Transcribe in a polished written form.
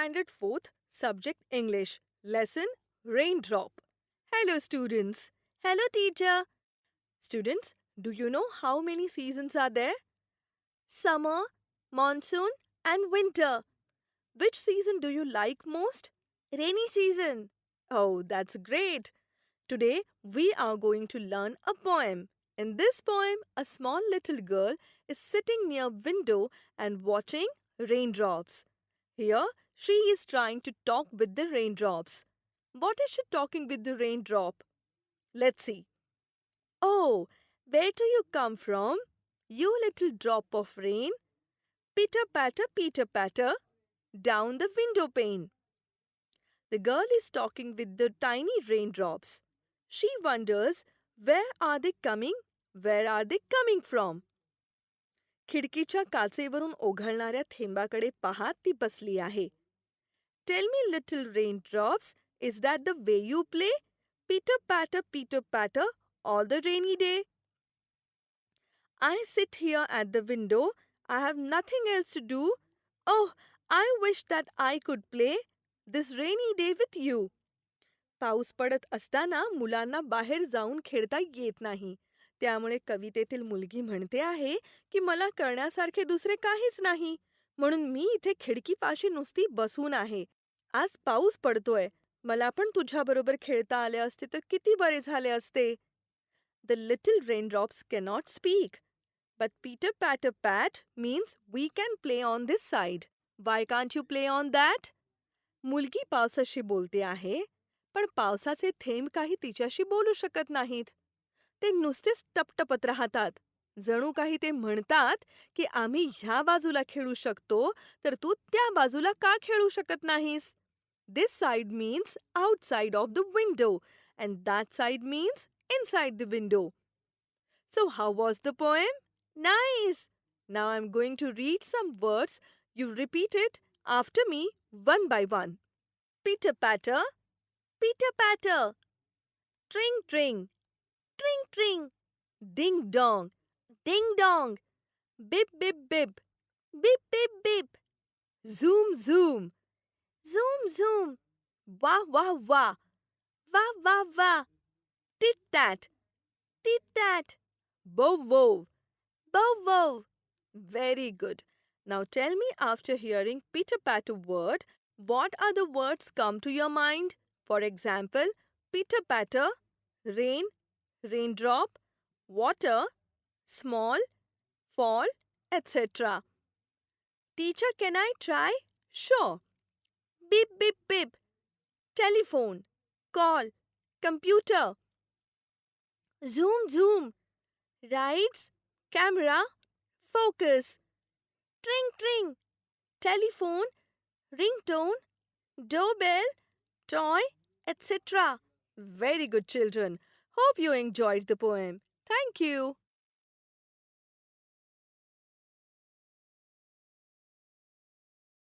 Standard 4th, Subject English, Lesson Raindrop. Hello, students. Hello, teacher. Students, do you know how many seasons are there? Summer, monsoon, and winter. Which season do you like most? Rainy season. Oh, that's great. Today, we are going to learn a poem. In this poem, a small little girl is sitting near a window and watching raindrops. Here, she is trying to talk with the raindrops. What is she talking with the raindrop? Let's see. Oh, where do you come from? You little drop of rain. Pitter patter, down the window pane. The girl is talking with the tiny raindrops. She wonders, where are they coming? Where are they coming from? खिडकीच्या काचेवरून ओघळणाऱ्या थेंबाकडे पाहत ती बसली आहे. Tell me, little raindrops, is that the way you play? Pitter patter, all the rainy day. I sit here at the window. I have nothing else to do. Oh, I wish that I could play this rainy day with you. पाऊस पडत असताना मुलांना बाहेर जाऊन खेळता येत नाही. त्यामुळे कवितेतील मुलगी म्हणते आहे की मला करण्यासारखे दुसरे काहीच नाही, म्हणून मी इथे खिडकीपाशी नुसती बसून आहे. आज पाऊस पडतोय. मला पण तुझ्याबरोबर खेळता आले असते तर किती बरे झाले असते. The little raindrops cannot speak. But Peter Patter Pat means we can play on this side. Why can't you play on that? मुलगी पावसाशी बोलते आहे, पण पावसाचे थेंब काही तिच्याशी बोलू शकत नाहीत. ते नुसतेच टपटपत राहतात. जणू काही ते म्हणतात की आम्ही ह्या बाजूला खेळू शकतो, तर तू त्या बाजूला का खेळू शकत नाहीस? This side means outside of the window and that side means inside the window. So how was the poem? Nice. Now I'm going to read some words. You repeat it after me one by one. Pitter patter, Pitter patter. tring-tring, Tring-tring. ding-dong, Ding-dong. bip-bip-bip, Beep-beep-beep. zoom-zoom, Zoom-zoom. wah-wah-wah, Wah-wah-wah. tit-tat, Tit-tat. bow-wow. Bow-wow. Very good. Now tell me, after hearing pitter-patter word, what other words come to your mind? For example, pitter-patter, rain, raindrop, water, small, fall, etc. Teacher, can I try? Sure. Beep-beep-beep. Telephone, call, computer, Zoom-zoom. Rides. camera, focus, Tring-tring. telephone, Ringtone. doorbell, toy, etc. Very good, children. Hope you enjoyed the poem. Thank you.